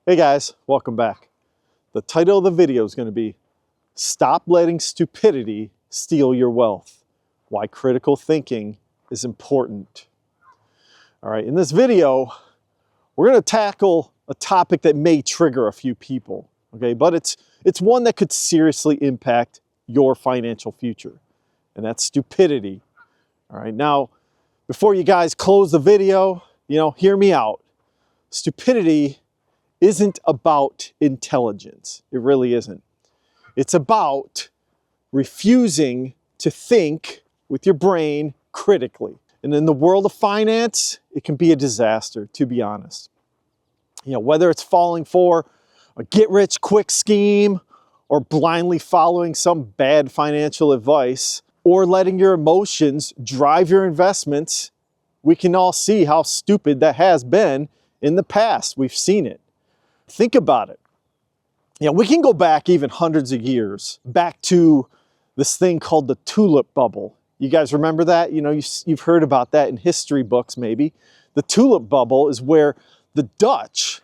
Hey guys, welcome back. The title of the video is going to be Stop Letting Stupidity Steal Your Wealth. Why critical thinking is important. All right, in this video, we're going to tackle a topic that may trigger a few people, okay? But it's one that could seriously impact your financial future, and that's stupidity. All right, now, before you guys close the video, hear me out. Stupidity isn't about intelligence. It really isn't. It's about refusing to think with your brain critically. And in the world of finance, it can be a disaster, to be honest. Whether it's falling for a get-rich-quick scheme or blindly following some bad financial advice or letting your emotions drive your investments, we can all see how stupid that has been in the past. We've seen it. Think about it. We can go back even hundreds of years, back to this thing called the tulip bubble. You guys remember that? You've heard about that in history books maybe. The tulip bubble is where the Dutch,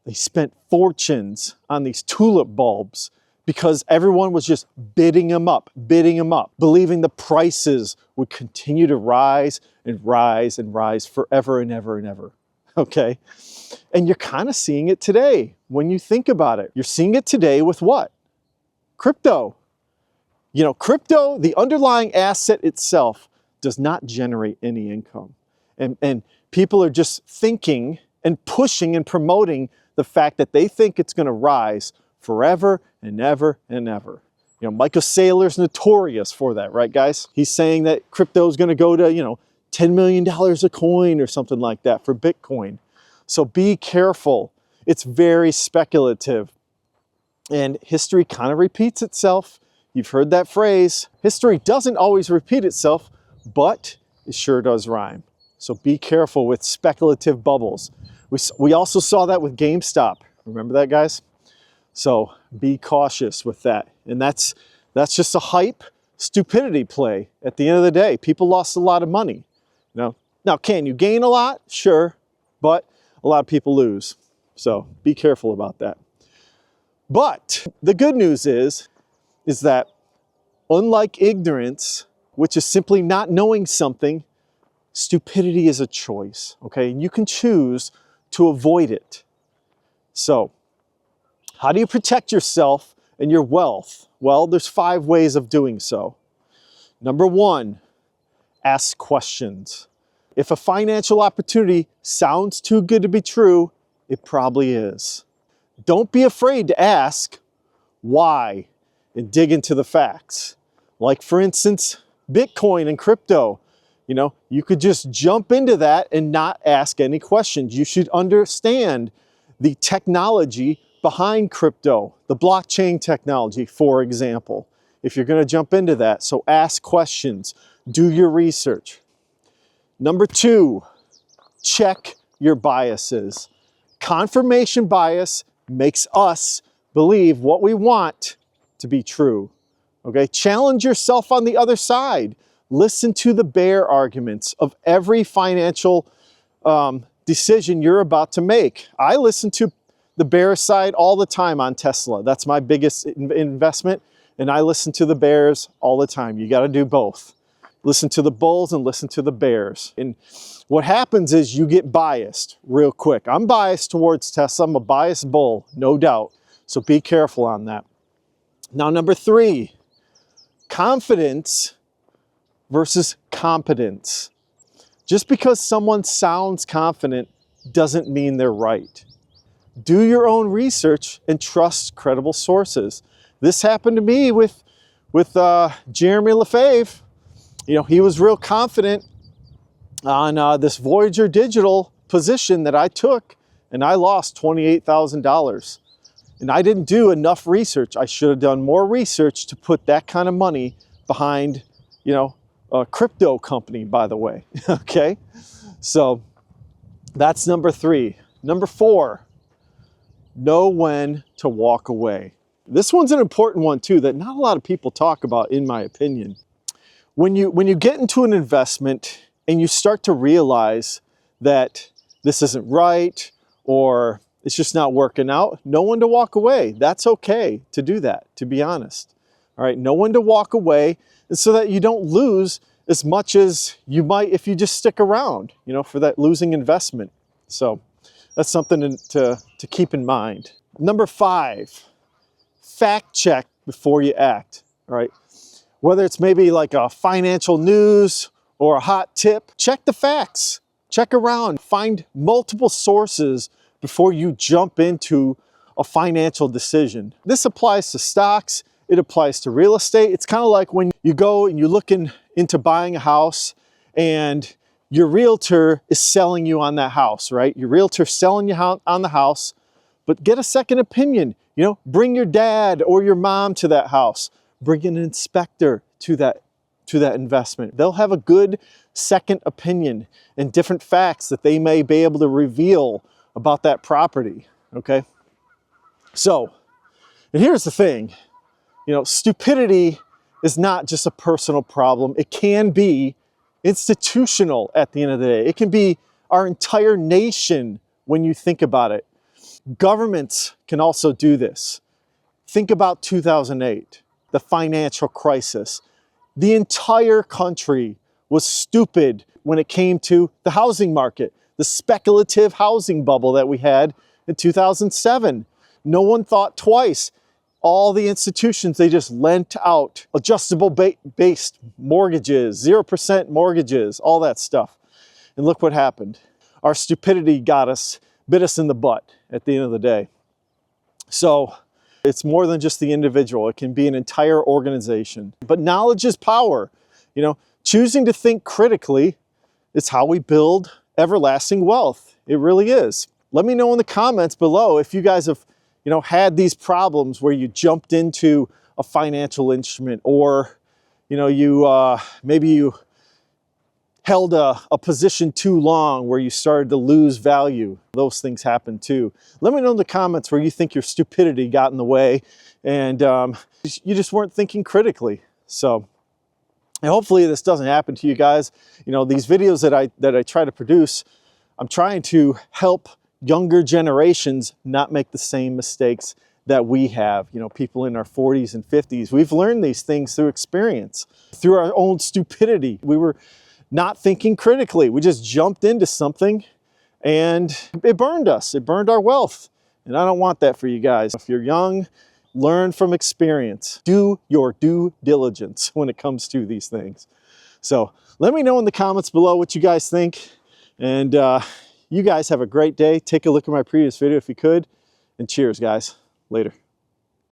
they spent fortunes on these tulip bulbs because everyone was just bidding them up, believing the prices would continue to rise and rise and rise forever and ever and ever. Okay? And you're kind of seeing it today when you think about it. You're seeing it today with what? Crypto. Crypto, the underlying asset itself, does not generate any income. And people are just thinking and pushing and promoting the fact that they think it's going to rise forever and ever and ever. Michael Saylor's notorious for that, right, guys? He's saying that crypto is going to go to, $10 million a coin or something like that for Bitcoin. So be careful. It's very speculative. And history kind of repeats itself. You've heard that phrase. History doesn't always repeat itself, but it sure does rhyme. So be careful with speculative bubbles. We also saw that with GameStop. Remember that, guys? So be cautious with that. And that's just a hype, stupidity play. At the end of the day, people lost a lot of money. Now, can you gain a lot? Sure, but a lot of people lose. So be careful about that. But the good news is that unlike ignorance, which is simply not knowing something, stupidity is a choice, okay? And you can choose to avoid it. So how do you protect yourself and your wealth? Well, there's 5 ways of doing so. Number 1, ask questions. If a financial opportunity sounds too good to be true, it probably is. Don't be afraid to ask why and dig into the facts. Like, for instance, Bitcoin and crypto. You could just jump into that and not ask any questions. You should understand the technology behind crypto, the blockchain technology, for example, if you're going to jump into that. So ask questions, do your research. Number 2, check your biases. Confirmation bias makes us believe what we want to be true. Okay, challenge yourself on the other side. Listen to the bear arguments of every financial decision you're about to make. I listen to the bear side all the time on Tesla. That's my biggest investment, and I listen to the bears all the time. You got to do both. Listen to the bulls and listen to the bears. And what happens is you get biased real quick. I'm biased towards Tesla. I'm a biased bull, no doubt. So be careful on that. Now, number 3, confidence versus competence. Just because someone sounds confident doesn't mean they're right. Do your own research and trust credible sources. This happened to me with Jeremy Lefebvre. He was real confident on this Voyager Digital position that I took, and I lost $28,000. And I didn't do enough research. I should have done more research to put that kind of money behind, a crypto company, by the way. Okay? So that's number 3. Number 4, know when to walk away. This one's an important one too that not a lot of people talk about, in my opinion. When you get into an investment and you start to realize that this isn't right, or it's just not working out, know when to walk away. That's okay to do that, to be honest. All right, know when to walk away, and so that you don't lose as much as you might if you just stick around, you know, for that losing investment. So that's something to keep in mind. Number 5, fact check before you act. All right, whether it's maybe like a financial news or a hot tip, check the facts. Check around, find multiple sources before you jump into a financial decision. This applies to stocks, it applies to real estate. It's kind of like when you go and you're looking into buying a house and your realtor is selling you on that house, right? Your realtor's selling you on the house, but get a second opinion. You know, bring your dad or your mom to that house. Bring an inspector to that investment. They'll have a good second opinion and different facts that they may be able to reveal about that property, okay? So, and here's the thing, you know, stupidity is not just a personal problem. It can be institutional at the end of the day. It can be our entire nation when you think about it. Governments can also do this. Think about 2008, the financial crisis. The entire country was stupid when it came to the housing market, the speculative housing bubble that we had in 2007. No one thought twice. All the institutions, they just lent out adjustable based mortgages, 0% mortgages, all that stuff. And look what happened. Our stupidity bit us in the butt at the end of the day. So it's more than just the individual. It can be an entire organization. But knowledge is power. You know, choosing to think critically is how we build everlasting wealth. It really is. Let me know in the comments below if you guys have, you know, had these problems where you jumped into a financial instrument, or, you know, maybe you held a position too long where you started to lose value. Those things happen too. Let me know in the comments where you think your stupidity got in the way and you just weren't thinking critically. So, and hopefully this doesn't happen to you guys. You know, these videos that I try to produce, I'm trying to help younger generations not make the same mistakes that we have. You know, people in our 40s and 50s. We've learned these things through experience, through our own stupidity. We were not thinking critically. We just jumped into something and it burned us. It burned our wealth. And I don't want that for you guys. If you're young, learn from experience. Do your due diligence when it comes to these things. So let me know in the comments below what you guys think. And you guys have a great day. Take a look at my previous video if you could. And cheers, guys. Later.